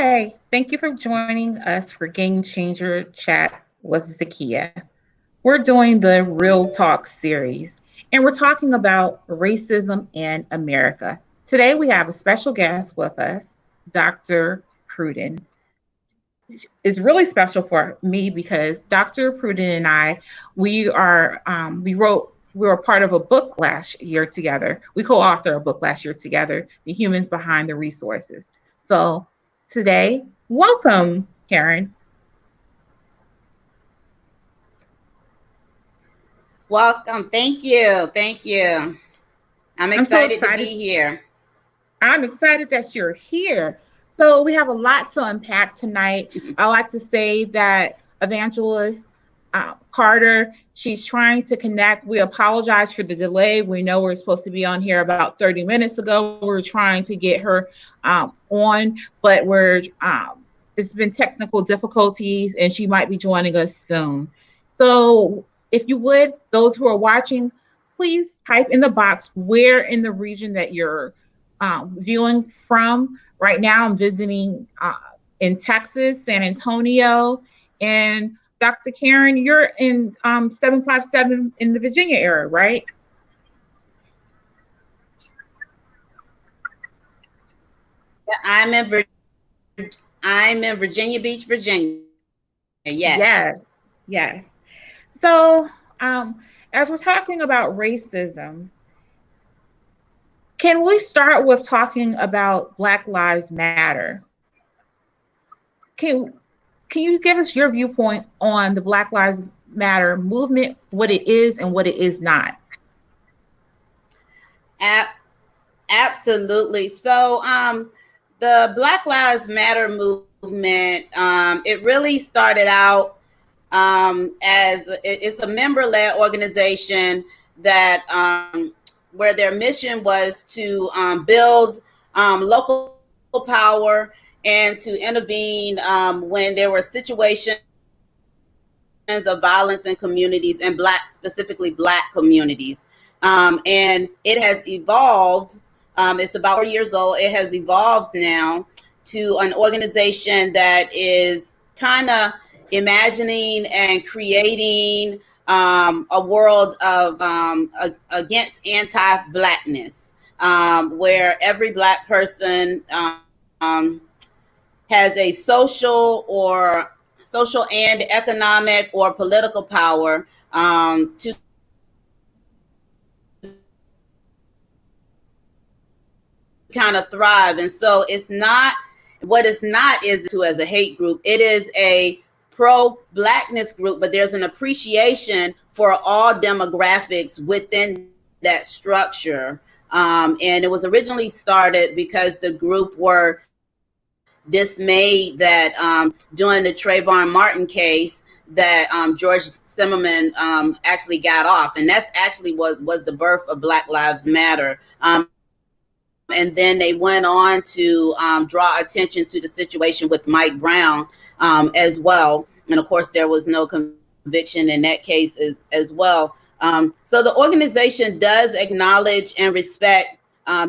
Hi, thank you for joining us for Game Changer Chat with Zakiya. We're doing the Real Talk series, and we're talking about racism in America. Today, we have a special guest with us, Dr. Pruden. It's really special for me because Dr. Pruden and I, we were part of a book last year together. We co-authored a book last year together, The Humans Behind the Resources. So today, welcome, Karen. Welcome. Thank you. Thank you. I'm I'm so excited to excited. be here. I'm excited that you're here. So we have a lot to unpack tonight. I like to say that Evangelist Carter, she's trying to connect. We apologize for the delay. We know we're supposed to be on here about 30 minutes ago. We're trying to get her on, but it's been technical difficulties, and she might be joining us soon. So if you would, those who are watching, please type in the box where in the region that you're viewing from. Right now, I'm visiting in Texas, San Antonio, and Dr. Karen, you're in 757 in the Virginia area, right? I'm in I'm in Virginia Beach, Virginia. Yes. Yes, yes. So, as we're talking about racism, can we start with talking about Black Lives Matter? Can can you give us your viewpoint on the Black Lives Matter movement, what it is and what it is not? Ab- Absolutely. The Black Lives Matter movement, it really started out it's a member-led organization that where their mission was to build local power and to intervene when there were situations of violence in communities and specifically black communities. And it has evolved. It's about 4 years old. It has evolved now to an organization that is kind of imagining and creating a world of against anti-blackness, where every black person has a social and economic or political power to kind of thrive. And so it's not what it's not is to as a hate group. It is a pro blackness group, but there's an appreciation for all demographics within that structure. And it was originally started because the group were dismayed that during the Trayvon Martin case that George Zimmerman actually got off, and that's actually was the birth of Black Lives Matter. And then they went on to draw attention to the situation with Mike Brown as well, and of course there was no conviction in that case as well. So the organization does acknowledge and respect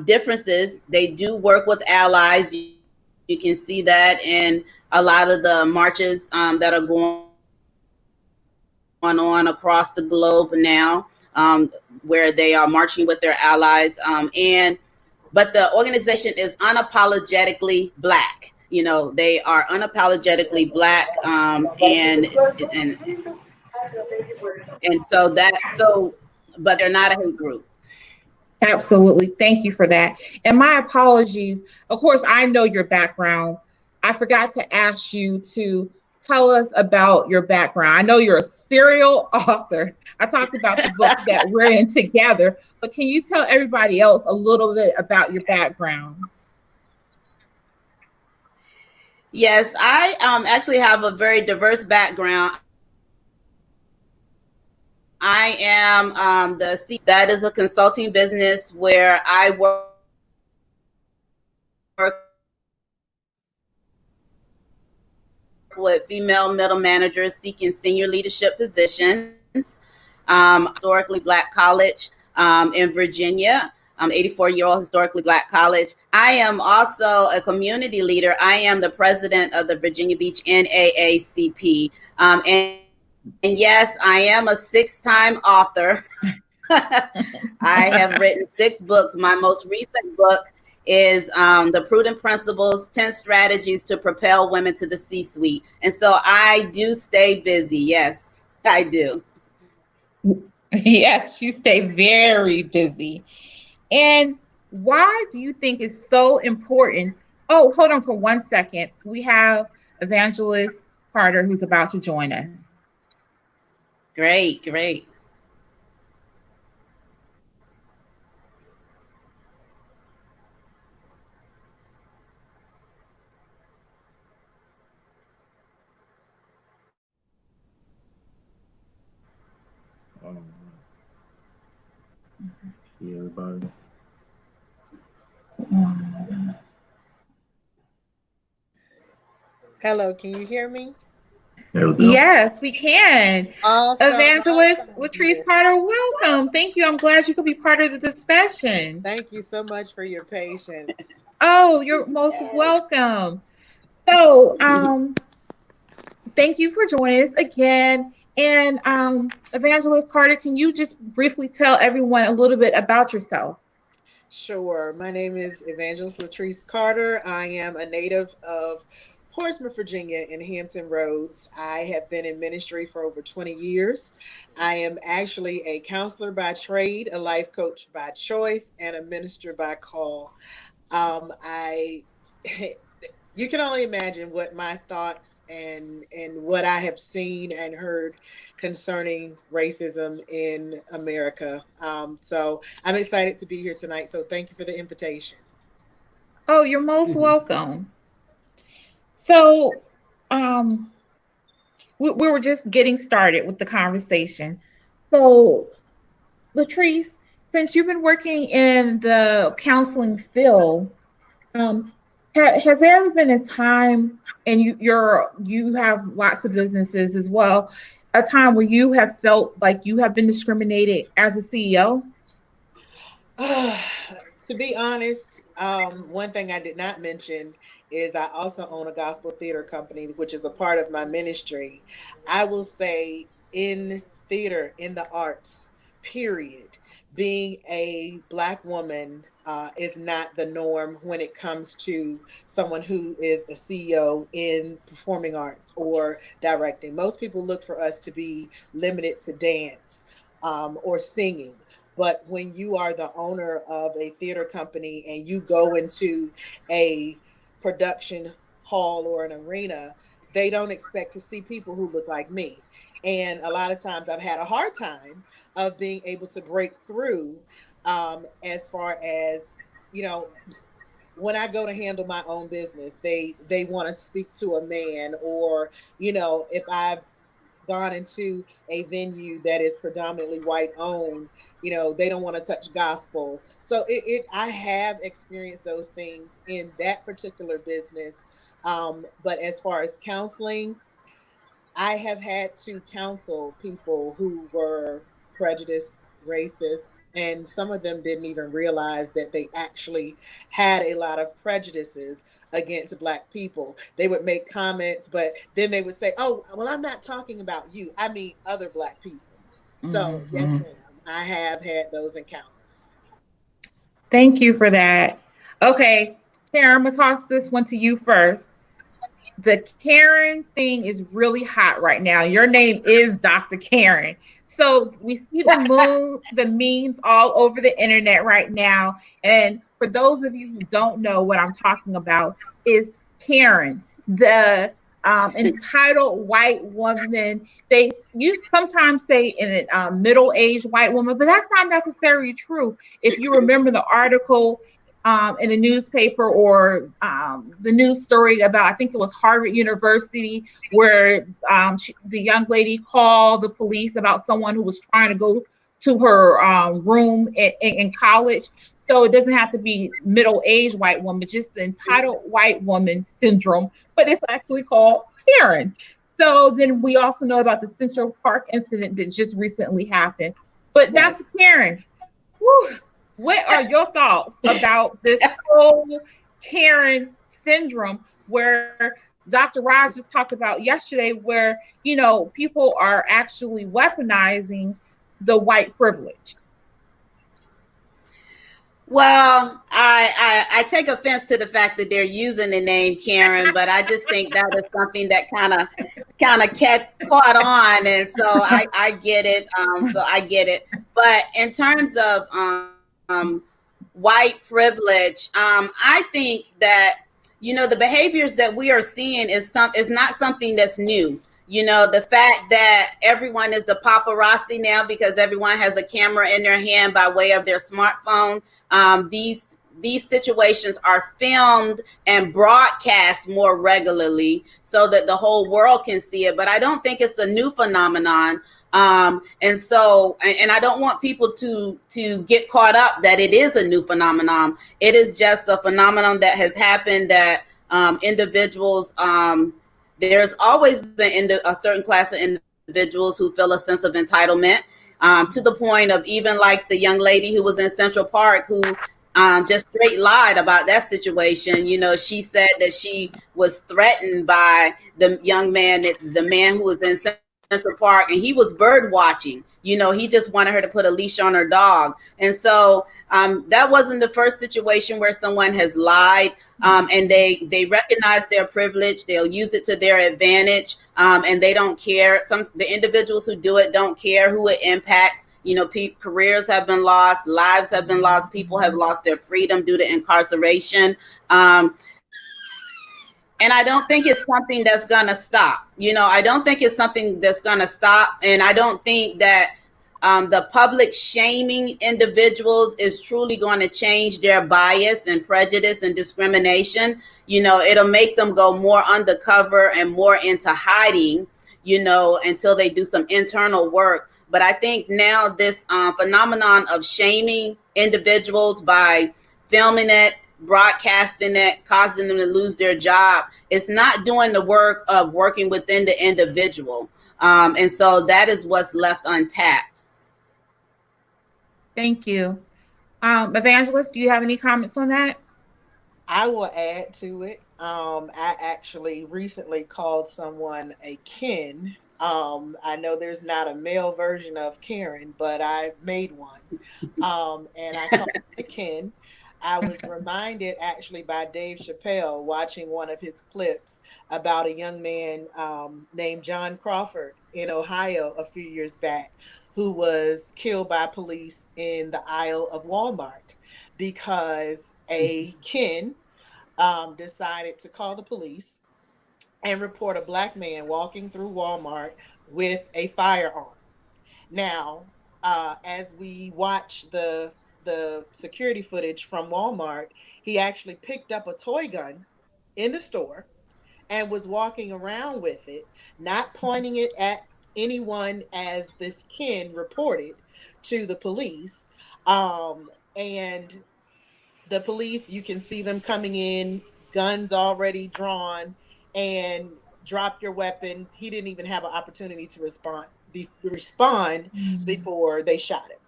differences. They do work with allies. You can see that in a lot of the marches that are going on across the globe now, where they are marching with their allies. But the organization is unapologetically black. You know, they are unapologetically black, and but they're not a hate group. Absolutely. Thank you for that. And my apologies. Of course, I know your background. I forgot to ask you to tell us about your background. I know you're a serial author. I talked about the book that we're in together, but can you tell everybody else a little bit about your background? Yes, I actually have a very diverse background. I am that is a consulting business where I work with female middle managers seeking senior leadership positions. Historically black college in Virginia. 84-year-old historically Black college. I am also a community leader. I am the president of the Virginia Beach NAACP. And yes, I am a 6-time author. I have written 6 books. My most recent book is The Prudent Principles 10 Strategies to Propel Women to the C-Suite. And so I do stay busy. Yes, I do. Yes, you stay very busy. And why do you think it's so important? Oh, hold on for 1 second. We have Evangelist Carter who's about to join us. Great, great. See everybody. Hello, can you hear me? There we go. Yes, we can. Awesome. Evangelist Awesome. Latrice Carter, welcome. Thank you. I'm glad you could be part of the discussion. Thank you so much for your patience. Oh, you're most welcome. So, thank you for joining us again. And Evangelist Carter, can you just briefly tell everyone a little bit about yourself? Sure. My name is Evangelist Latrice Carter. I am a native of Portsmouth, Virginia, in Hampton Roads. I have been in ministry for over 20 years. I am actually a counselor by trade, a life coach by choice, and a minister by call. I you can only imagine what my thoughts and what I have seen and heard concerning racism in America. So I'm excited to be here tonight. So thank you for the invitation. Oh, you're most welcome. So, we were just getting started with the conversation. So, Latrice, since you've been working in the counseling field, um, has there ever been a time, and you have lots of businesses as well, a time where you have felt like you have been discriminated as a CEO? To be honest, one thing I did not mention is I also own a gospel theater company, which is a part of my ministry. I will say in theater, in the arts, period, being a Black woman is not the norm when it comes to someone who is a CEO in performing arts or directing. Most people look for us to be limited to dance or singing. But when you are the owner of a theater company and you go into a production hall or an arena, they don't expect to see people who look like me. And a lot of times I've had a hard time of being able to break through as far as, you know, when I go to handle my own business, they want to speak to a man, or if I've gone into a venue that is predominantly white owned, they don't want to touch gospel. So I have experienced those things in that particular business. But as far as counseling, I have had to counsel people who were prejudiced, racist, and some of them didn't even realize that they actually had a lot of prejudices against Black people. They would make comments, but then they would say, "Oh, well, I'm not talking about you. I mean other Black people." So, yes, Mm-hmm. ma'am, I have had those encounters. Thank you for that. Okay, Karen, I'm gonna toss this one to you first. The Karen thing is really hot right now. Your name is Dr. Karen. So we see the memes all over the internet right now. And for those of you who don't know what I'm talking about, is Karen, the entitled white woman. They you sometimes say in a middle-aged white woman, but that's not necessarily true. If you remember the article in the newspaper, or the news story about, I think it was Harvard University, where the young lady called the police about someone who was trying to go to her room in college. So it doesn't have to be middle-aged white woman, just the entitled white woman syndrome, but it's actually called Karen. So then we also know about the Central Park incident that just recently happened. But Yes. Dr. Karen, whew, What are your thoughts about this whole Karen syndrome where Dr. Roz just talked about yesterday, where, people are actually weaponizing the white privilege? Well, I take offense to the fact that they're using the name Karen, but I just think that is something that kind of caught on, and so I get it. So I get it. But in terms of white privilege, I think that the behaviors that we are seeing is not something that's new. The fact that everyone is the paparazzi now because everyone has a camera in their hand by way of their smartphone. These situations are filmed and broadcast more regularly so that the whole world can see it. But I don't think it's a new phenomenon. And I don't want people to get caught up that it is a new phenomenon. It is just a phenomenon that has happened that individuals. There's always been a certain class of individuals who feel a sense of entitlement, to the point of even like the young lady who was in Central Park who just straight lied about that situation. She said that she was threatened by the young man, the man who was in Central Park, and he was bird watching. He just wanted her to put a leash on her dog. And so that wasn't the first situation where someone has lied, and they recognize their privilege. They'll use it to their advantage, and they don't care. The individuals who do it don't care who it impacts. Careers have been lost, lives have been lost, people have lost their freedom due to incarceration. And I don't think it's something that's going to stop. I don't think it's something that's going to stop. And I don't think that the public shaming individuals is truly going to change their bias and prejudice and discrimination. It'll make them go more undercover and more into hiding, until they do some internal work. But I think now this phenomenon of shaming individuals by filming it, broadcasting it, causing them to lose their job, it's not doing the work of working within the individual. And so that is what's left untapped. Thank you. Evangelist, do you have any comments on that? I will add to it. I actually recently called someone a kin. I know there's not a male version of Karen, but I made one. And I called it a kin. I was reminded actually by Dave Chappelle watching one of his clips about a young man named John Crawford in Ohio a few years back who was killed by police in the aisle of Walmart because a kin decided to call the police and report a black man walking through Walmart with a firearm. Now, as we watch the security footage from Walmart, he actually picked up a toy gun in the store and was walking around with it, not pointing it at anyone as this kin reported to the police. And the police, you can see them coming in, guns already drawn, and drop your weapon. He didn't even have an opportunity to respond before they shot him.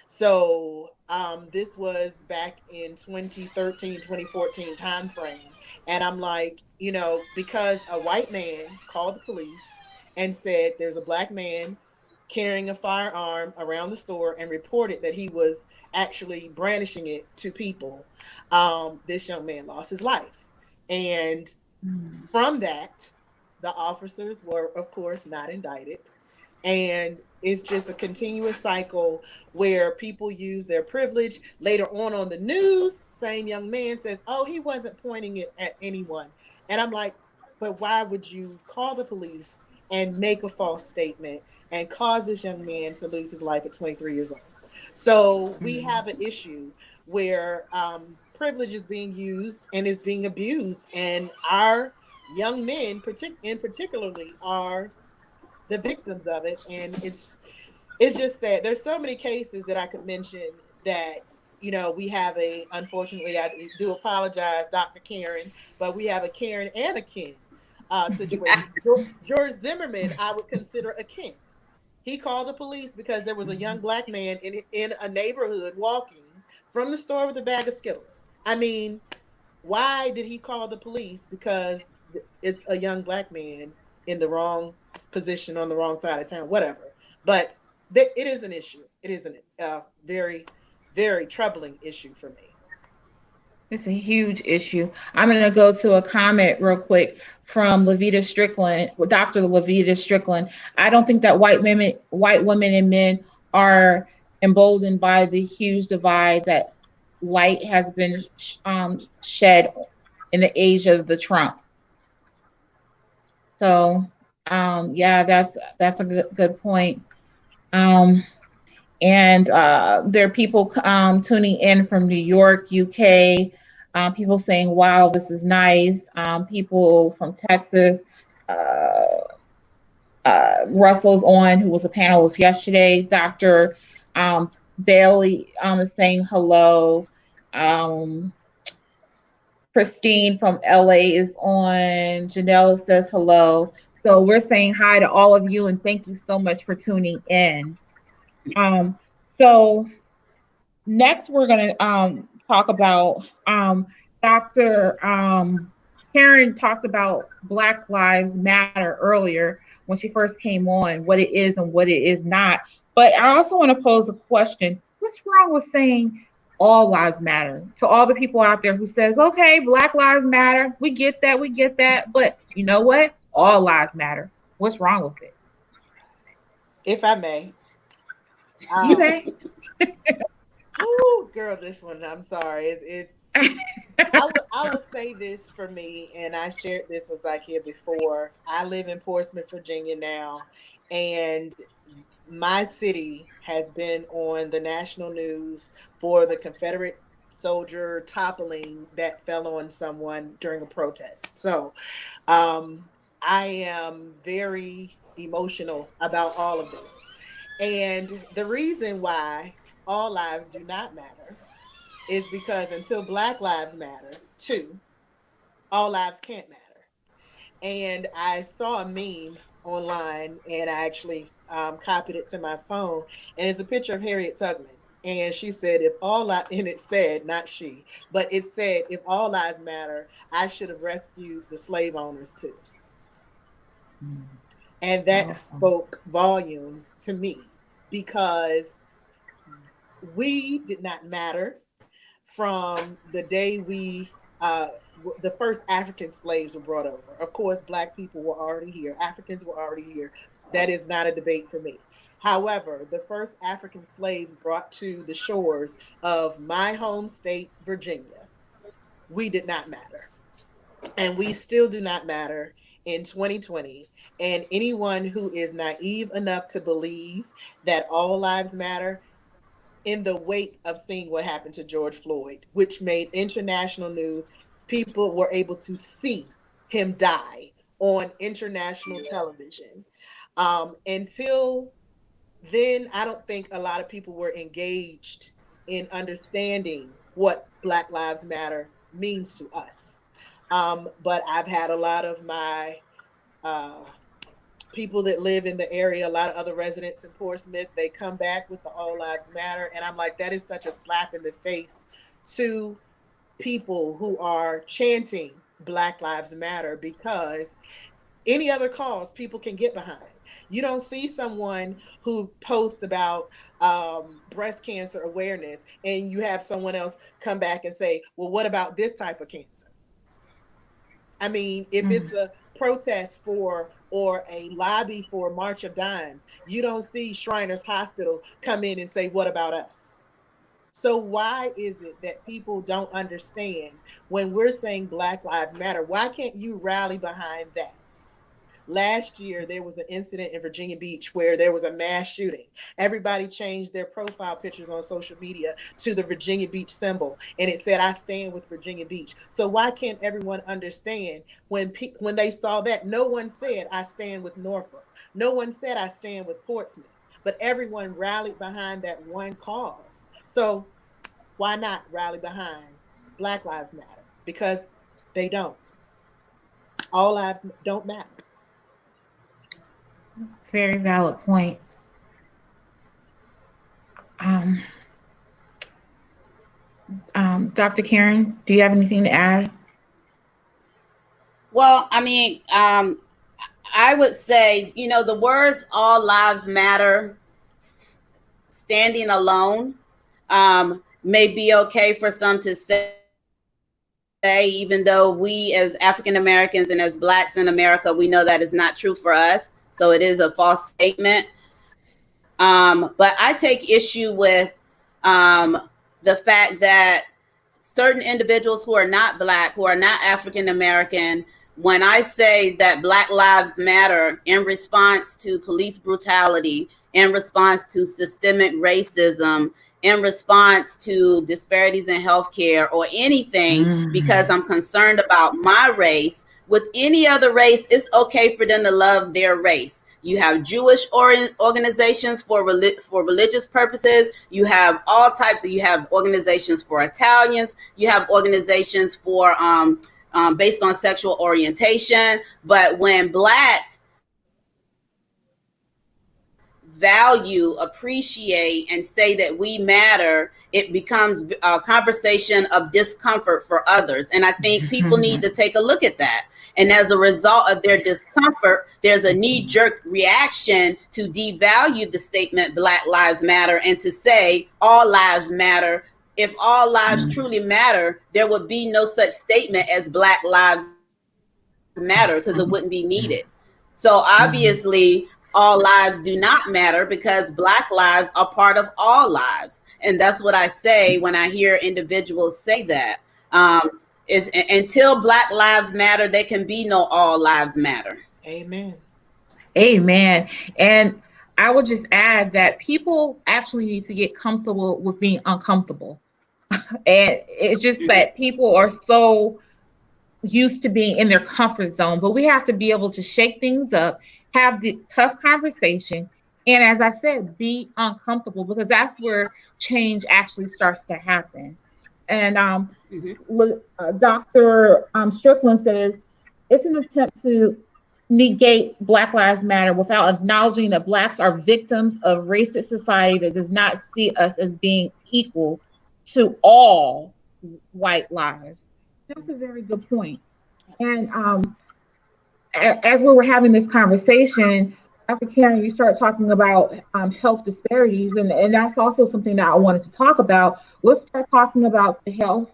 So this was back in 2013, 2014 timeframe. And I'm like, because a white man called the police and said there's a black man carrying a firearm around the store and reported that he was actually brandishing it to people, this young man lost his life. And from that, the officers were, of course, not indicted. And it's just a continuous cycle where people use their privilege. Later on the news, same young man says, oh, he wasn't pointing it at anyone. And I'm like, but why would you call the police and make a false statement and cause this young man to lose his life at 23 years old? So we have an issue where privilege is being used and is being abused. And our young men in particularly are the victims of it. And it's just sad. There's so many cases that I could mention that, we have unfortunately, I do apologize, Dr. Karen, but we have a Karen and a kin situation. George Zimmerman, I would consider a kin. He called the police because there was a young black man in a neighborhood walking from the store with a bag of Skittles. I mean, why did he call the police? Because it's a young black man in the wrong position on the wrong side of town, whatever. But it is an issue. It is a very, very troubling issue for me. It's a huge issue. I'm going to go to a comment real quick from Levita Strickland, Dr. Levita Strickland. I don't think that white women and men are emboldened by the huge divide that light has been shed in the age of the Trump. So, yeah, that's a good point. And there are people tuning in from New York, UK, people saying, wow, this is nice. People from Texas, Russell's on, who was a panelist yesterday. Dr. Bailey is saying hello. Christine from LA is on. Janelle says hello. So we're saying hi to all of you and thank you so much for tuning in. So next we're going to talk about Dr. Karen talked about Black Lives Matter earlier when she first came on, what it is and what it is not. But I also want to pose a question. What's wrong with saying all lives matter to all the people out there who says, okay, Black Lives Matter. We get that. But you know what? All lives matter. What's wrong with it? If I may. You may. Oh, girl, this one, I'm sorry. I will say this for me, and I shared this with Zakiya before. I live in Portsmouth, Virginia now, and my city has been on the national news for the Confederate soldier toppling that fell on someone during a protest. So I am very emotional about all of this. And the reason why all lives do not matter is because until Black lives matter, too, all lives can't matter. And I saw a meme online and I actually copied it to my phone. And it's a picture of Harriet Tubman. And she said, and it said, not she, but it said, if all lives matter, I should have rescued the slave owners too. And that spoke volumes to me because we did not matter from the day the first African slaves were brought over. Of course, Black people were already here. Africans were already here. That is not a debate for me. However, the first African slaves brought to the shores of my home state, Virginia, we did not matter. And we still do not matter in 2020. And anyone who is naive enough to believe that all lives matter, in the wake of seeing what happened to George Floyd, which made international news, people were able to see him die on international television. Until then, I don't think a lot of people were engaged in understanding what Black Lives Matter means to us. But I've had a lot of my people that live in the area, a lot of other residents in Portsmouth, they come back with the All Lives Matter. And I'm like, that is such a slap in the face to people who are chanting Black Lives Matter, because any other cause people can get behind. You don't see someone who posts about breast cancer awareness and you have someone else come back and say, well, what about this type of cancer? I mean, if it's a protest for or a lobby for March of Dimes, you don't see Shriners Hospital come in and say, what about us? So why is it that people don't understand when we're saying Black Lives Matter? Why can't you rally behind that? Last year, there was an incident in Virginia Beach where there was a mass shooting. Everybody changed their profile pictures on social media to the Virginia Beach symbol, and it said, I stand with Virginia Beach. So why can't everyone understand when they saw that? No one said, I stand with Norfolk. No one said, I stand with Portsmouth. But everyone rallied behind that one cause. So why not rally behind Black Lives Matter? Because they don't. All lives don't matter. Very valid points. Dr. Karen, do you have anything to add? Well, I would say, the words all lives matter, standing alone, may be okay for some to say, even though we as African Americans and as Blacks in America, we know that is not true for us. So it is a false statement. But I take issue with the fact that certain individuals who are not Black, who are not African American, when I say that Black Lives Matter in response to police brutality, in response to systemic racism, in response to disparities in healthcare or anything, because I'm concerned about my race, with any other race, it's okay for them to love their race. You have Jewish organizations for religious purposes. You have all types of. You have organizations for Italians. You have organizations for based on sexual orientation. But when Blacks value, appreciate, and say that we matter, it becomes a conversation of discomfort for others. And I think people need to take a look at that. And as a result of their discomfort, there's a knee jerk reaction to devalue the statement Black Lives Matter and to say all lives matter. If all lives truly matter, there would be no such statement as Black Lives Matter because it wouldn't be needed. So obviously, all lives do not matter because Black lives are part of all lives. And that's what I say when I hear individuals say that. Is until Black lives matter, there can be no all lives matter. Amen. Amen. And I would just add that people actually need to get comfortable with being uncomfortable. And it's just that people are so used to being in their comfort zone, but we have to be able to shake things up, have the tough conversation, and as I said, be uncomfortable because that's where change actually starts to happen. And Mm-hmm. Dr. Strickland says it's an attempt to negate Black Lives Matter without acknowledging that Blacks are victims of racist society that does not see us as being equal to all white lives. That's a very good point. And as we were having this conversation, Dr. Karen, you start talking about health disparities, and that's also something that I wanted to talk about. Let's start talking about the health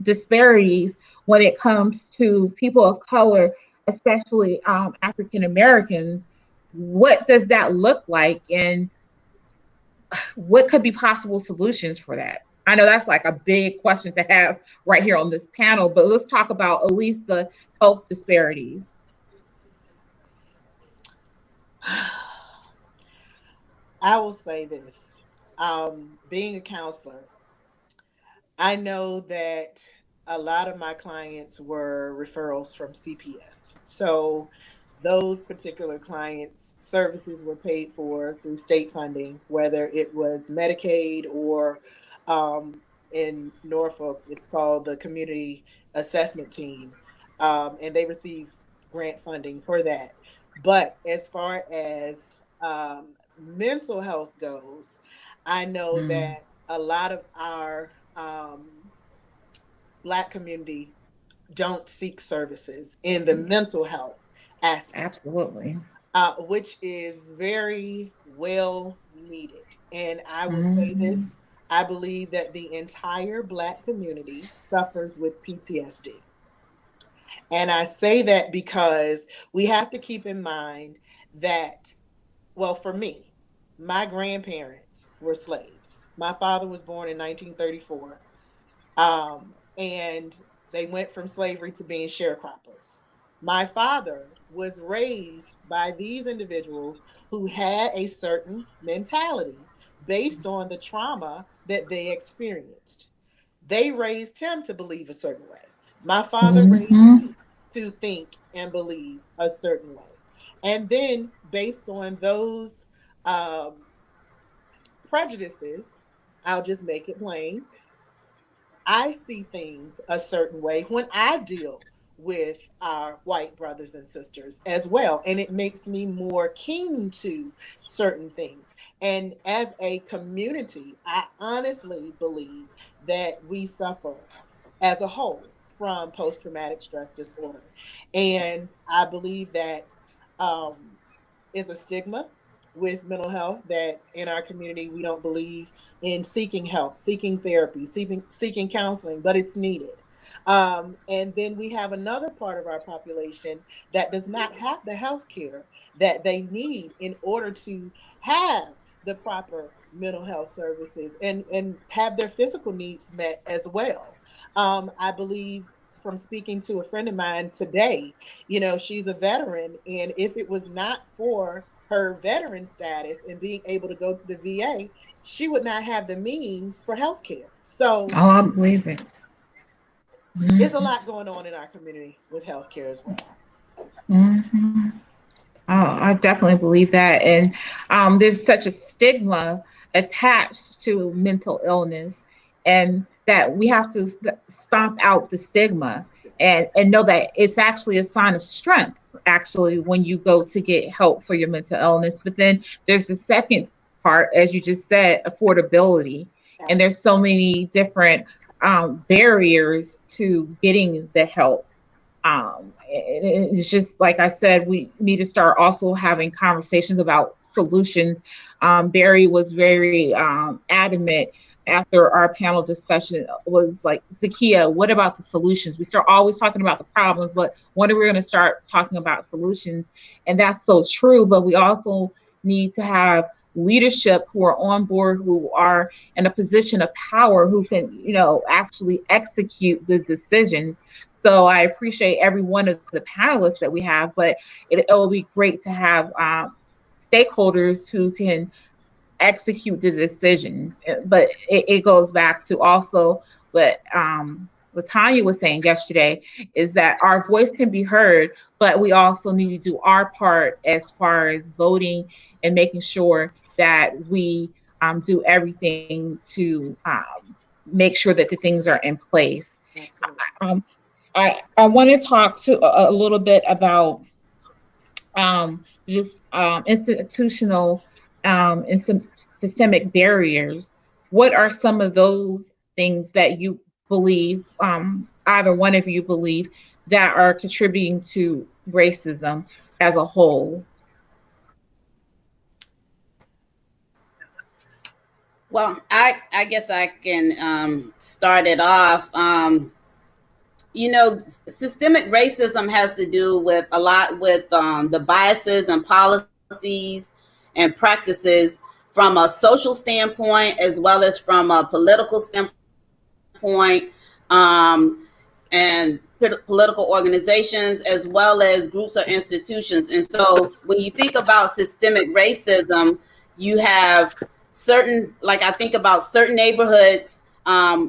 disparities when it comes to people of color, especially African Americans. What does that look like, and what could be possible solutions for that? I know that's like a big question to have right here on this panel, but let's talk about at least the health disparities. I will say this. Being a counselor, I know that a lot of my clients were referrals from CPS. So those particular clients' services were paid for through state funding, whether it was Medicaid or in Norfolk, it's called the Community Assessment Team. And they receive grant funding for that. But as far as mental health goes, I know Mm, that a lot of our Black community don't seek services in the mental health aspect, absolutely. which is very well needed. And I will say Mhm. this, I believe that the entire Black community suffers with PTSD. And I say that because we have to keep in mind that, well, for me, my grandparents were slaves. My father was born in 1934. And they went from slavery to being sharecroppers. My father was raised by these individuals who had a certain mentality based on the trauma that they experienced. They raised him to believe a certain way. My father raised Mhm. me to think and believe a certain way. And then, based on those um, prejudices, I'll just make it plain, I see things a certain way when I deal with our white brothers and sisters as well. And it makes me more keen to certain things. And as a community, I honestly believe that we suffer as a whole from post traumatic stress disorder. And I believe that um, is a stigma with mental health, that in our community we don't believe in seeking help, seeking therapy, seeking counseling, but it's needed. And then we have another part of our population that does not have the health care that they need in order to have the proper mental health services and have their physical needs met as well. I believe from speaking to a friend of mine today, she's a veteran, and if it was not for her veteran status and being able to go to the VA, she would not have the means for health care. So Oh, I believe it. there's a Mm-hmm. lot going on in our community with healthcare as well. Mm-hmm. Oh, I definitely believe that. And there's such a stigma attached to mental illness, and that we have to stomp out the stigma and know that it's actually a sign of strength, actually, when you go to get help for your mental illness. But then there's the second part, as you just said, affordability. And there's Absolutely. so many different barriers to getting the help. It's just like I said, we need to start also having conversations about solutions. Barry was very adamant after our panel discussion, was like, Zakiya, what about the solutions? We start always talking about the problems, but when are we going to start talking about solutions? And that's so true, but we also need to have leadership who are on board, who are in a position of power, who can, actually execute the decisions. So I appreciate every one of the panelists that we have, but it will be great to have stakeholders who can execute the decisions. But it goes back to also what Tanya was saying yesterday, is that our voice can be heard, but we also need to do our part as far as voting and making sure that we do everything to make sure that the things are in place. Absolutely. Um, I want to talk to a little bit about just institutional and some systemic barriers. What are some of those things that you believe, either one of you believe, that are contributing to racism as a whole? Well, I guess I can start it off. Systemic racism has to do with a lot with the biases and policies and practices from a social standpoint as well as from a political standpoint, and political organizations as well as groups or institutions. And so when you think about systemic racism, you have certain, like I think about certain neighborhoods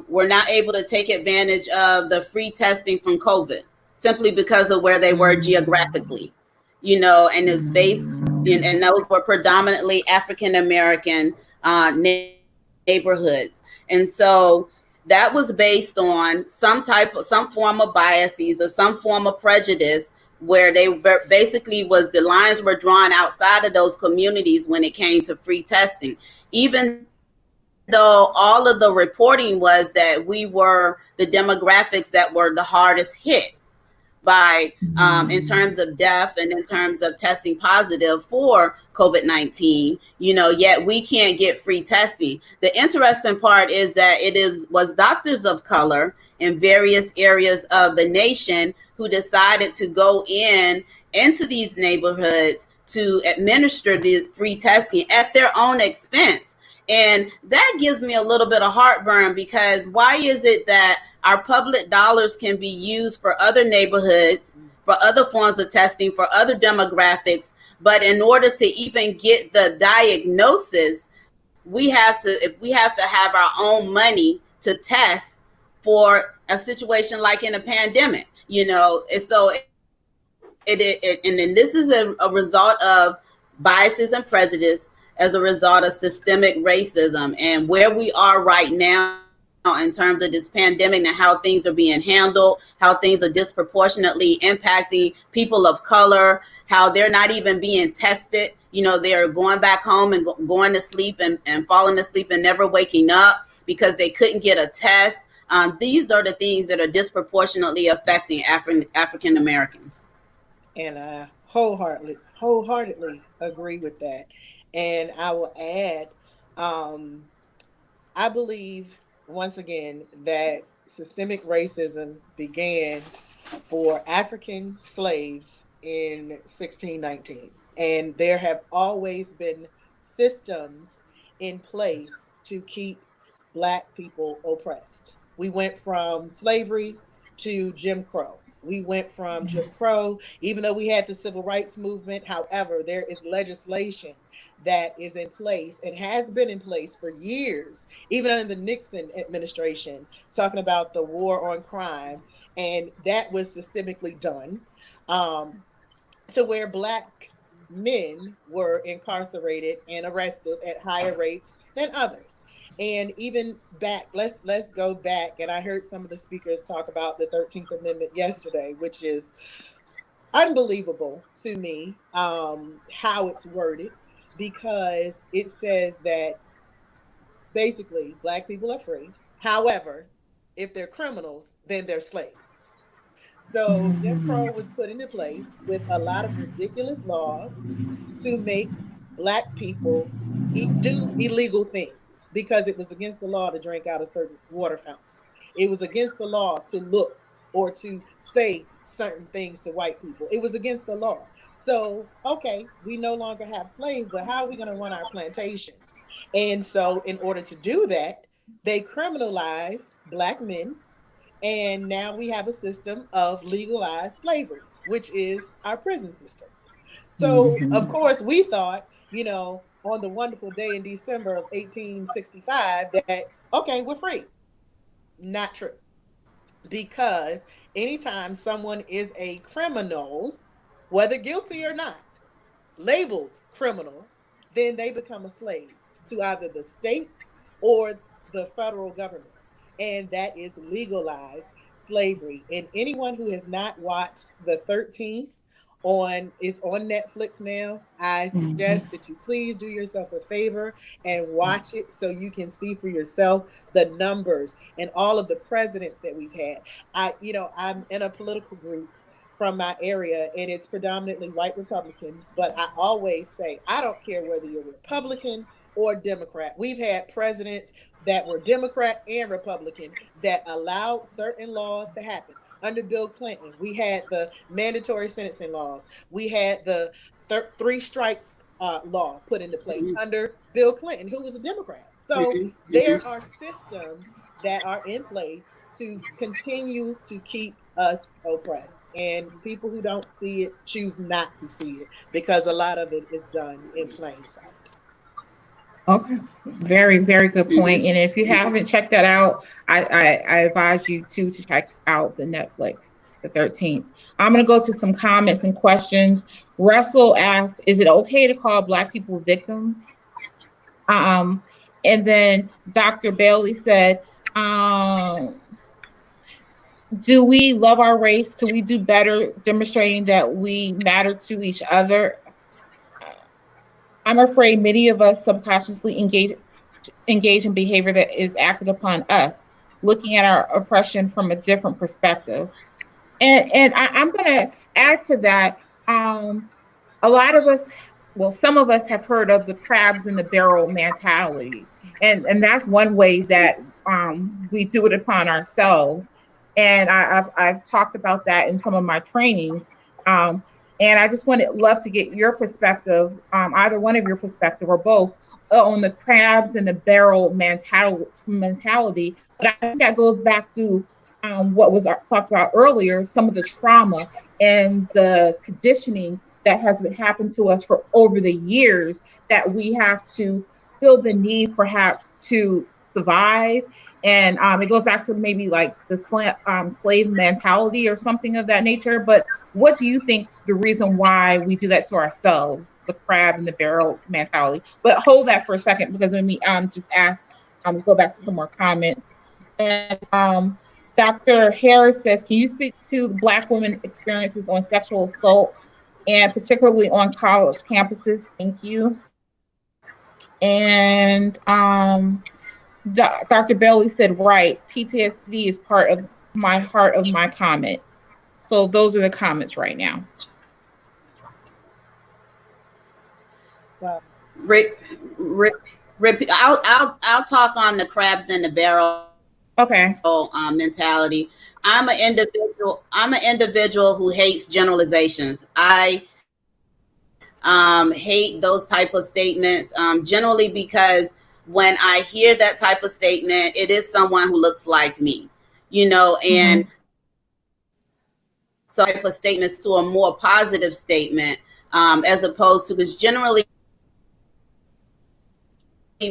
were not able to take advantage of the free testing from COVID simply because of where they were geographically, and it's based and those were predominantly African American neighborhoods. And so that was based on some form of biases or some form of prejudice, where they basically was the lines were drawn outside of those communities when it came to free testing, even though all of the reporting was that we were the demographics that were the hardest hit by in terms of death and in terms of testing positive for COVID-19, yet we can't get free testing. The interesting part is that was doctors of color in various areas of the nation who decided to go into these neighborhoods to administer the free testing at their own expense. And that gives me a little bit of heartburn, because why is it that our public dollars can be used for other neighborhoods, for other forms of testing, for other demographics, but in order to even get the diagnosis, if we have to have our own money to test for a situation like in a pandemic, and so and then this is a result of biases and prejudice as a result of systemic racism. And where we are right now in terms of this pandemic and how things are being handled, how things are disproportionately impacting people of color, how they're not even being tested. They're going back home and going to sleep and falling asleep and never waking up because they couldn't get a test. These are the things that are disproportionately affecting African Americans. And I wholeheartedly agree with that. And I will add, I believe once again that systemic racism began for African slaves in 1619. And there have always been systems in place to keep Black people oppressed. We went from slavery to Jim Crow. We went from Jim Crow, even though we had the civil rights movement. However, there is legislation that is in place and has been in place for years, even under the Nixon administration, talking about the war on crime. And that was systemically done, to where Black men were incarcerated and arrested at higher rates than others. And even back, let's go back. And I heard some of the speakers talk about the 13th Amendment yesterday, which is unbelievable to me, how it's worded, because it says that basically Black people are free. However, if they're criminals, then they're slaves. So Jim Crow was put into place with a lot of ridiculous laws to make Black people do illegal things, because it was against the law to drink out of certain water fountains. It was against the law to look or to say certain things to white people. It was against the law. So, okay, we no longer have slaves, but how are we going to run our plantations? And so, in order to do that, they criminalized Black men. And now we have a system of legalized slavery, which is our prison system. So, of course, we thought, on the wonderful day in December of 1865 that, okay, we're free. Not true. Because anytime someone is a criminal, whether guilty or not, labeled criminal, then they become a slave to either the state or the federal government. And that is legalized slavery. And anyone who has not watched the 13th, it's on Netflix now, I suggest that you please do yourself a favor and watch it so you can see for yourself the numbers and all of the presidents that we've had. I'm in a political group from my area, and it's predominantly white Republicans, but I always say, I don't care whether you're Republican or Democrat. We've had presidents that were Democrat and Republican that allowed certain laws to happen. Under Bill Clinton, we had the mandatory sentencing laws. We had the three strikes law put into place under Bill Clinton, who was a Democrat. So there are systems that are in place to continue to keep us oppressed. And people who don't see it choose not to see it, because a lot of it is done in plain sight. Okay, very, very good point. And if you haven't checked that out, I advise you to check out the Netflix, the 13th. I'm going to go to some comments and questions. Russell asked, is it okay to call Black people victims? And then Dr. Bailey said, do we love our race? Could we do better demonstrating that we matter to each other? I'm afraid many of us subconsciously engage in behavior that is acted upon us, looking at our oppression from a different perspective. And I'm going to add to that. A lot of us, well, some of us have heard of the crabs in the barrel mentality. And that's one way that we do it upon ourselves. And I've talked about that in some of my trainings. And I just love to get your perspective, either one of your perspective or both, on the crabs and the barrel mentality. But I think that goes back to what was talked about earlier, some of the trauma and the conditioning that has been happened to us for over the years, that we have to feel the need perhaps to survive. And it goes back to maybe like the slave mentality or something of that nature. But what do you think the reason why we do that to ourselves, the crab and the barrel mentality? But hold that for a second, because let me just ask, go back to some more comments. And Dr. Harris says, can you speak to Black women experiences on sexual assault and particularly on college campuses? Thank you. And Dr. Bailey said, right, PTSD is part of my comment. So those are the comments right now. Wow. Rip, rip, rip. I'll talk on the crabs in the barrel Okay. mentality. I'm an individual who hates generalizations. I hate those type of statements generally because when I hear that type of statement, it is someone who looks like me, and so type of statements to a more positive statement as opposed to, because generally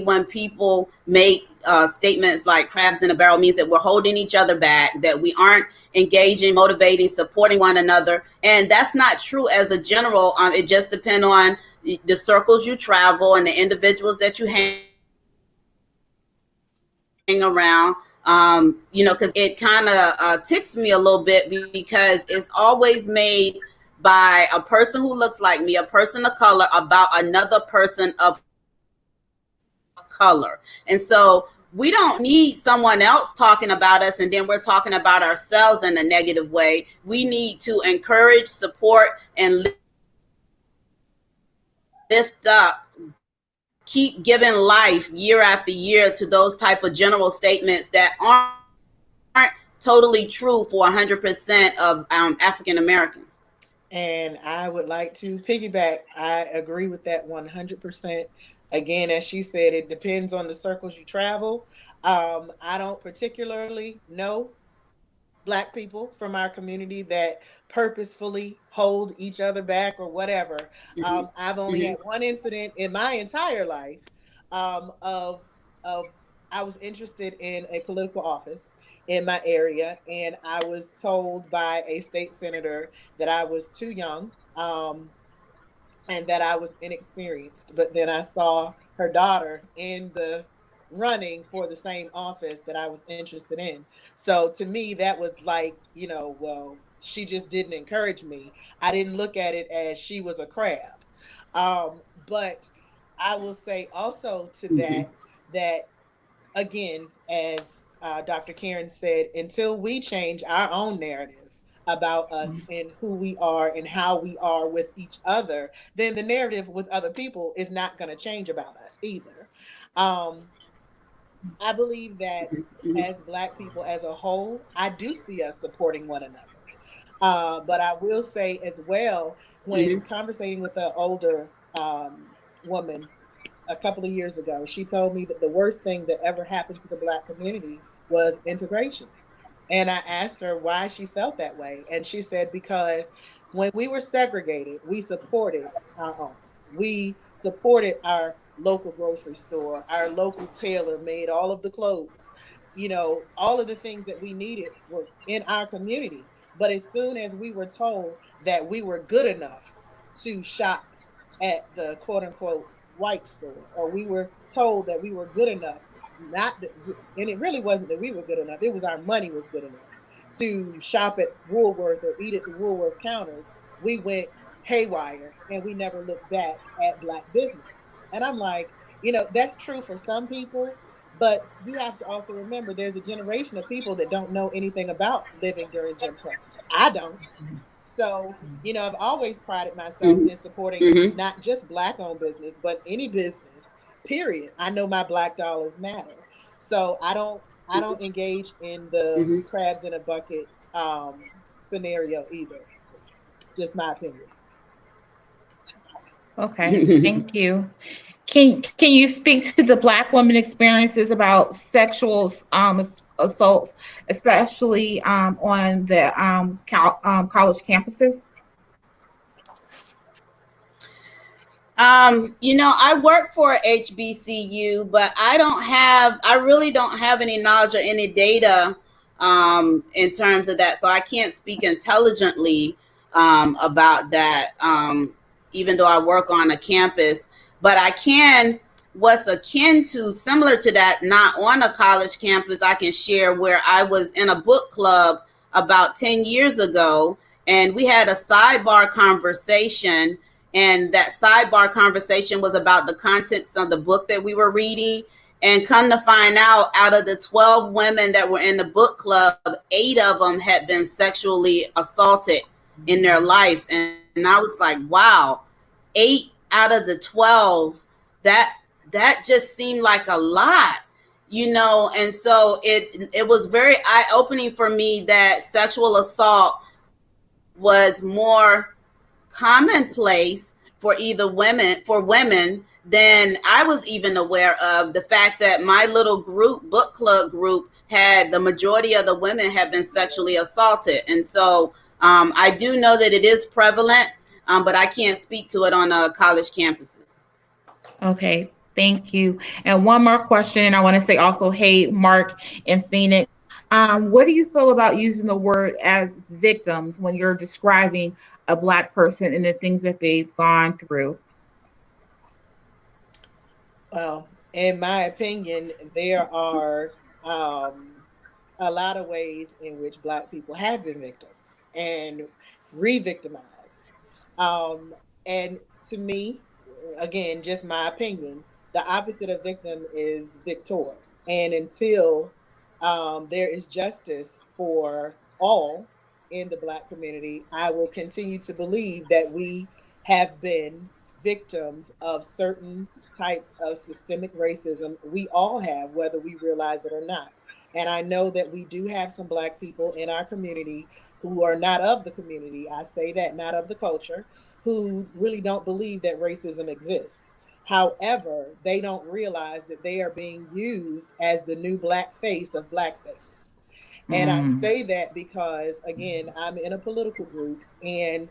when people make statements like crabs in a barrel means that we're holding each other back, that we aren't engaging, motivating, supporting one another. And that's not true as a general. It just depends on the circles you travel and the individuals that you hang around. Because it kind of ticks me a little bit because it's always made by a person who looks like me, a person of color, about another person of color. And so we don't need someone else talking about us and then we're talking about ourselves in a negative way. We need to encourage, support, and lift up, keep giving life year after year to those type of general statements that aren't totally true for 100% of African Americans. And I would like to piggyback. I agree with that 100%. Again, as she said, it depends on the circles you travel. I don't particularly know Black people from our community that purposefully hold each other back or whatever. I've only had one incident in my entire life of I was interested in a political office in my area, and I was told by a state senator that I was too young, and that I was inexperienced. But then I saw her daughter in the running for the same office that I was interested in. So to me, that was like, well, she just didn't encourage me. I didn't look at it as she was a crab. But I will say also to that again, as Dr. Karen said, until we change our own narrative about us and who we are and how we are with each other, then the narrative with other people is not going to change about us either. Um, I believe that as Black people as a whole, I do see us supporting one another. But I will say as well, when conversating with an older woman a couple of years ago, she told me that the worst thing that ever happened to the Black community was integration. And I asked her why she felt that way. And she said, because when we were segregated, we supported our own. We supported our local grocery store, our local tailor made all of the clothes. All of the things that we needed were in our community. But as soon as we were told that we were good enough to shop at the quote unquote white store, or we were told that we were good enough, not that, and it really wasn't that we were good enough, it was our money was good enough to shop at Woolworth or eat at the Woolworth counters, we went haywire and we never looked back at Black business. And I'm like, that's true for some people, but you have to also remember there's a generation of people that don't know anything about living during Jim Crow. I don't. So, I've always prided myself in supporting not just Black owned business, but any business, period. I know my Black dollars matter. So I don't engage in the crabs in a bucket scenario either. Just my opinion. Okay. Thank you. Can you speak to the Black women experiences about sexual assaults, especially on the college campuses? I work for HBCU, but I really don't have any knowledge or any data in terms of that. So I can't speak intelligently about that, even though I work on a campus. But I can what's akin to, similar to that, not on a college campus, I can share where I was in a book club about 10 years ago, and we had a sidebar conversation. And that sidebar conversation was about the contents of the book that we were reading. And come to find out of the 12 women that were in the book club, 8 of them had been sexually assaulted in their life. And I was like, wow, 8 out of the 12, that that just seemed like a lot, and so it was very eye-opening for me that sexual assault was more commonplace for women than I was even aware of. The fact that my little book club group, had the majority of the women have been sexually assaulted. And so I do know that it is prevalent, but I can't speak to it on college campuses. Okay, thank you. And one more question, and I want to say also, hey, Mark and Phoenix, what do you feel about using the word as victims when you're describing a Black person and the things that they've gone through? Well, in my opinion, there are a lot of ways in which Black people have been victims and re-victimized. Um, and to me, again, just my opinion, the opposite of victim is victor. And until there is justice for all in the Black community, I will continue to believe that we have been victims of certain types of systemic racism. We all have, whether we realize it or not. And I know that we do have some Black people in our community who are not of the community. I say that, not of the culture, who really don't believe that racism exists. However, they don't realize that they are being used as the new Black face of blackface. And I Mm, say that because, again, I'm in a political group and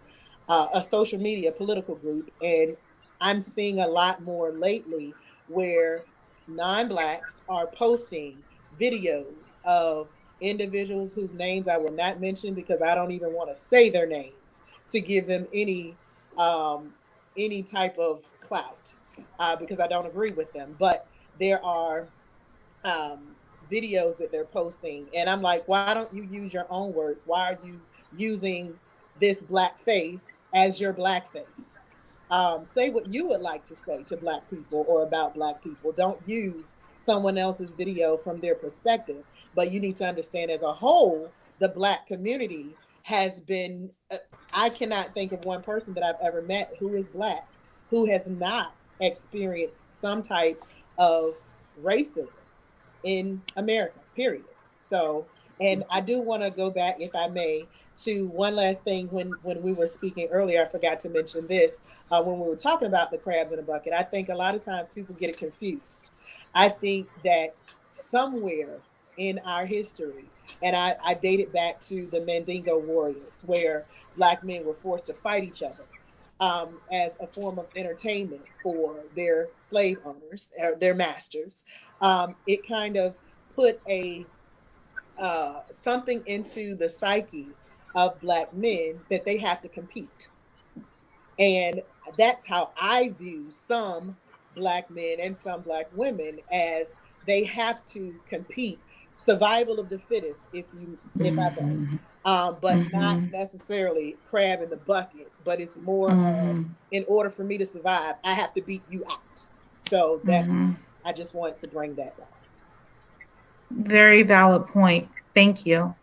a social media political group, and I'm seeing a lot more lately where non-Blacks are posting videos of individuals whose names I will not mention because I don't even want to say their names to give them um, any type of clout because I don't agree with them. But there are videos that they're posting, and I'm like, why don't you use your own words? Why are you using this Black face as your Black face? Say what you would like to say to Black people or about Black people. Don't use someone else's video from their perspective. But you need to understand, as a whole, the Black community has been, I cannot think of one person that I've ever met who is Black who has not experienced some type of racism in America, period. So, and I do want to go back, if I may, to one last thing. When we were speaking earlier, I forgot to mention this. When we were talking about the crabs in a bucket, I think a lot of times people get it confused. I think that somewhere in our history, and I date it back to the Mandingo warriors, where Black men were forced to fight each other as a form of entertainment for their slave owners, or their masters. It kind of put a something into the psyche of Black men that they have to compete. And that's how I view some Black men and some Black women, as they have to compete, survival of the fittest, if I may. mhm, But not mhm, necessarily crab in the bucket, but it's more of, mhm, in order for me to survive, I have to beat you out. So that's, mhm. I just wanted to bring that down. Very valid point. Thank you.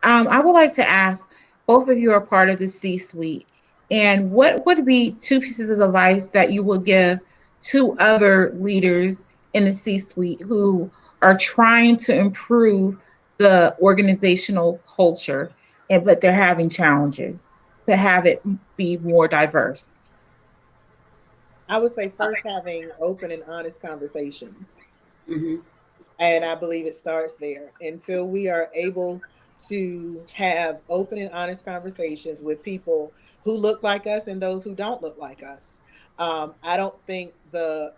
I would like to ask, both of you are part of the C suite, and what would be two pieces of advice that you would give to other leaders in the C suite who are trying to improve the organizational culture, and but they're having challenges to have it be more diverse? I would say first, having open and honest conversations. Hmm. And I believe it starts there. Until we are able to have open and honest conversations with people who look like us and those who don't look like us, I don't think the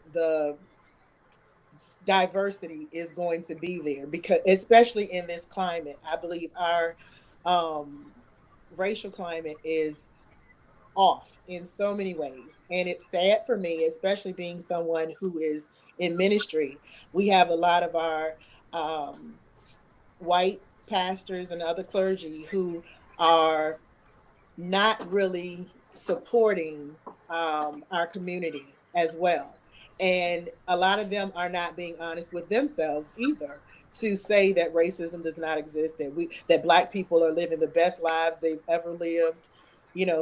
diversity is going to be there, because especially in this climate, I believe our um, racial climate is off in so many ways. And it's sad for me, especially being someone who is in ministry. We have a lot of our um, white pastors and other clergy who are not really supporting our community as well. And a lot of them are not being honest with themselves either to say that racism does not exist, that black people are living the best lives they've ever lived,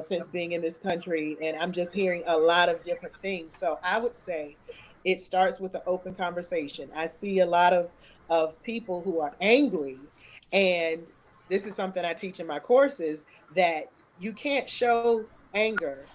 since being in this country. And I'm just hearing a lot of different things. So I would say it starts with an open conversation. I see a lot of people who are angry, and this is something I teach in my courses, that you can't show anger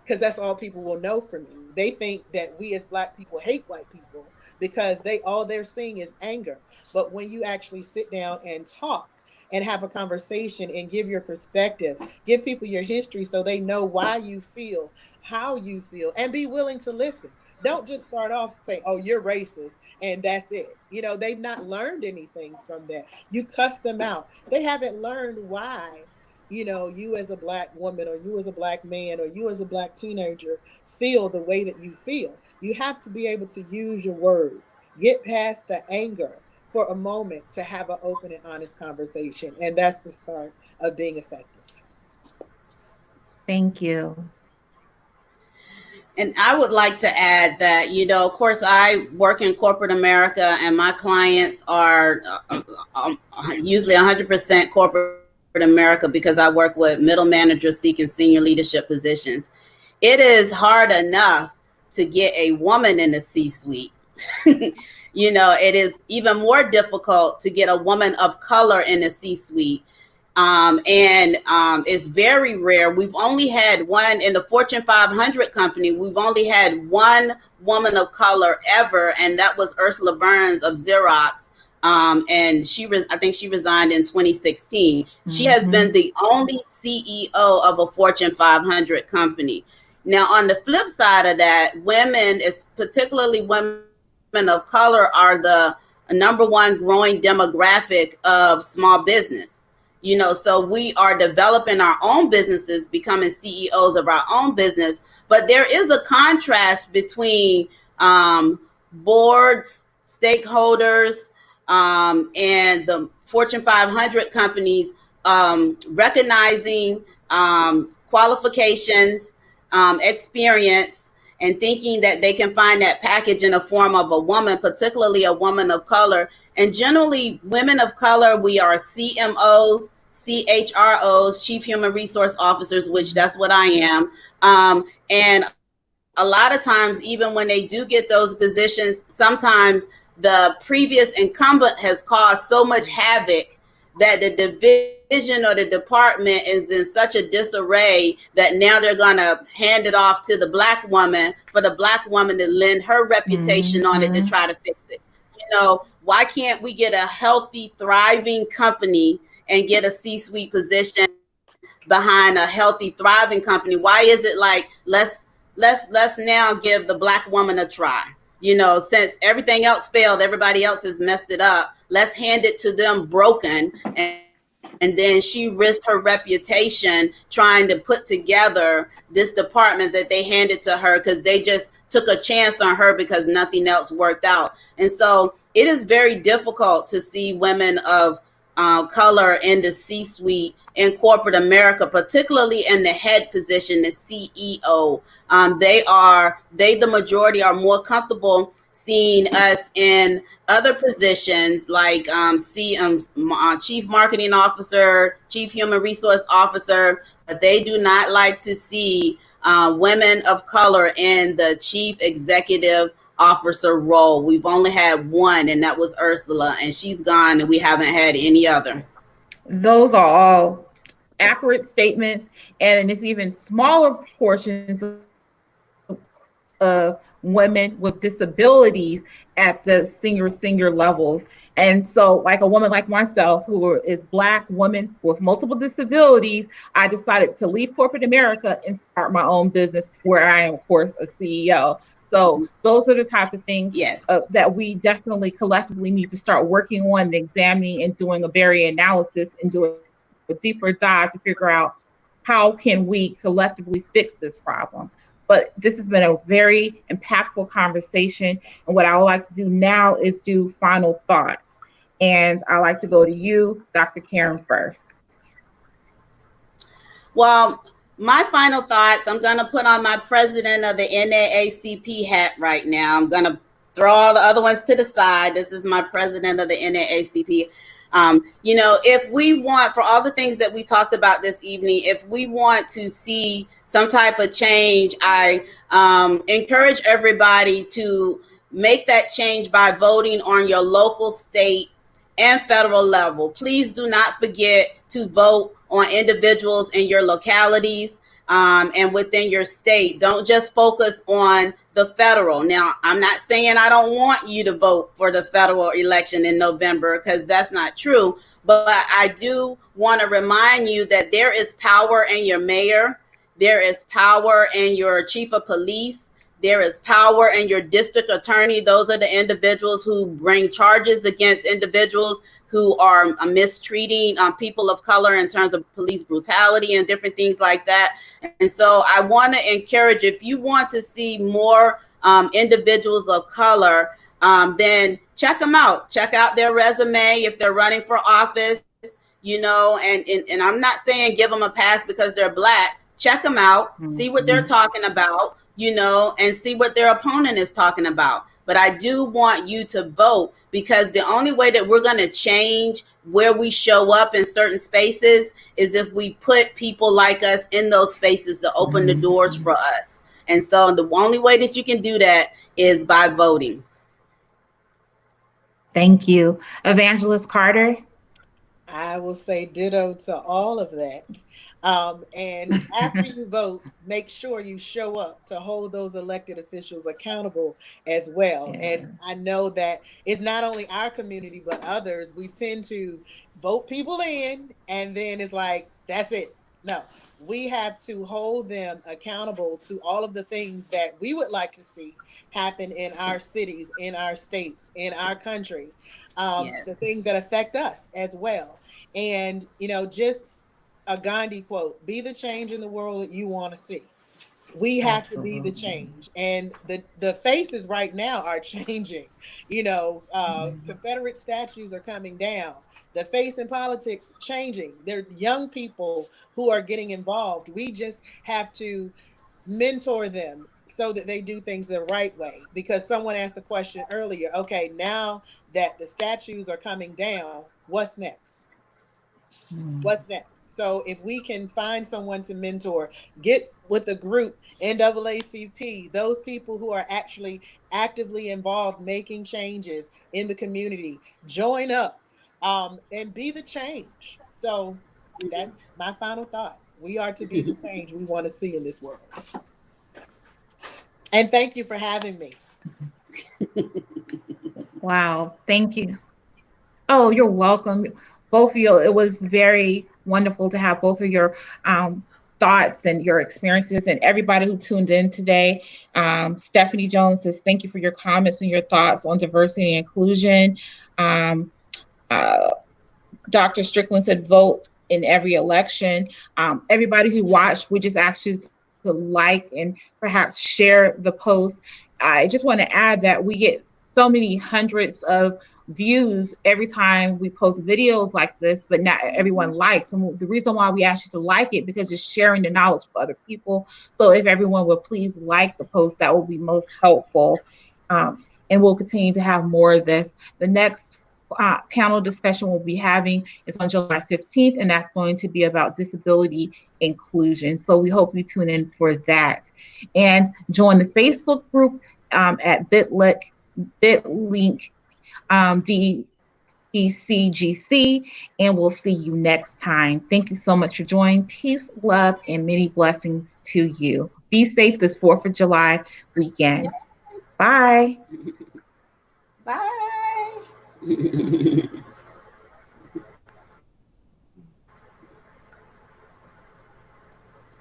because that's all people will know from you. They think that we as black people hate white people because all they're seeing is anger. But when you actually sit down and talk and have a conversation and give your perspective, give people your history so they know why you feel, how you feel, and be willing to listen. Don't just start off saying, oh, you're racist, and that's it. They've not learned anything from that. You cuss them out. They haven't learned why, you as a black woman, or you as a black man, or you as a black teenager feel the way that you feel. You have to be able to use your words, get past the anger for a moment to have an open and honest conversation. And that's the start of being effective. Thank you. And I would like to add that, of course, I work in corporate America, and my clients are usually 100% corporate America, because I work with middle managers seeking senior leadership positions. It is hard enough to get a woman in the C-suite. It is even more difficult to get a woman of color in the C-suite. It's very rare. We've only had one in the Fortune 500 company. We've only had one woman of color ever, and that was Ursula Burns of Xerox. And I think she resigned in 2016. Mm-hmm. She has been the only CEO of a Fortune 500 company. Now, on the flip side of that, women, particularly women of color, are the number one growing demographic of small business. So we are developing our own businesses, becoming CEOs of our own business. But there is a contrast between boards, stakeholders, and the Fortune 500 companies recognizing qualifications, experience, and thinking that they can find that package in the form of a woman, particularly a woman of color. And generally, women of color, we are CMOs, CHROs, Chief Human Resource Officers, which that's what I am. And a lot of times, even when they do get those positions, sometimes the previous incumbent has caused so much havoc that the division or the department is in such a disarray that now they're going to hand it off to the black woman for the black woman to lend her reputation on it to try to fix it. Why can't we get a healthy, thriving company and get a C-suite position behind a healthy, thriving company? Why is it like, let's now give the black woman a try? Since everything else failed, everybody else has messed it up. Let's hand it to them broken. And then she risked her reputation trying to put together this department that they handed to her because they just took a chance on her because nothing else worked out. And so it is very difficult to see women of color in the C-suite in corporate America, particularly in the head position, the CEO. The majority are more comfortable seeing us in other positions like Chief Marketing Officer, Chief Human Resource Officer, but they do not like to see women of color in the Chief Executive Officer role. We've only had one, and that was Ursula, and she's gone, and we haven't had any other. Those are all accurate statements, and it's even smaller portions of women with disabilities at the senior levels. And so, like a woman like myself, who is Black woman with multiple disabilities, I decided to leave corporate America and start my own business, where I am, of course, a CEO. So those are the type of things that we definitely collectively need to start working on and examining and doing a very analysis and doing a deeper dive to figure out how can we collectively fix this problem. But this has been a very impactful conversation. And what I would like to do now is do final thoughts. And I'd like to go to you, Dr. Karen, first. Well, my final thoughts, I'm going to put on my president of the NAACP hat right now. I'm going to throw all the other ones to the side. This is my president of the NAACP. If we want, for all the things that we talked about this evening, if we want to see some type of change, I encourage everybody to make that change by voting on your local, state, and federal level. Please do not forget to vote on individuals in your localities and within your state. Don't just focus on the federal. Now, I'm not saying I don't want you to vote for the federal election in November, because that's not true. But I do want to remind you that there is power in your mayor. There is power in your chief of police. There is power in your district attorney. Those are the individuals who bring charges against individuals who are mistreating people of color in terms of police brutality and different things like that. And so I want to encourage, if you want to see more individuals of color, then check them out. Check out their resume if they're running for office, and I'm not saying give them a pass because they're Black. Check them out, see what they're talking about, and see what their opponent is talking about. But I do want you to vote, because the only way that we're going to change where we show up in certain spaces is if we put people like us in those spaces to open the doors for us. And so the only way that you can do that is by voting. Thank you. Evangelist Carter? I will say ditto to all of that. And after you vote, make sure you show up to hold those elected officials accountable as well. Yeah. And I know that it's not only our community, but others. We tend to vote people in, and then it's like, that's it. No, we have to hold them accountable to all of the things that we would like to see happen in our cities, in our states, in our country, yes. The things that affect us as well. And, just a Gandhi quote, be the change in the world that you want to see. We have Absolutely. To be the change. And the faces right now are changing. Confederate statues are coming down. The face in politics changing. There are young people who are getting involved. We just have to mentor them so that they do things the right way. Because someone asked the question earlier, okay, now that the statues are coming down, what's next? What's next? So if we can find someone to mentor, get with a group, NAACP, those people who are actually actively involved making changes in the community, join up and be the change. So that's my final thought. We are to be the change we want to see in this world. And thank you for having me. Wow. Thank you. Oh, you're welcome. Both of you, it was very wonderful to have both of your thoughts and your experiences, and everybody who tuned in today. Stephanie Jones says, thank you for your comments and your thoughts on diversity and inclusion. Dr. Strickland said, vote in every election. Everybody who watched, we just asked you to like and perhaps share the post. I just want to add that we get so many hundreds of views every time we post videos like this, but not everyone likes. And the reason why we ask you to like it, because it's sharing the knowledge for other people. So if everyone would please like the post, that will be most helpful. And we'll continue to have more of this. The next panel discussion we'll be having is on July 15th, and that's going to be about disability inclusion. So we hope you tune in for that. And join the Facebook group at bit.ly DECGC, and we'll see you next time. Thank you so much for joining. Peace, love, and many blessings to you. Be safe this 4th of July weekend. Bye. Bye.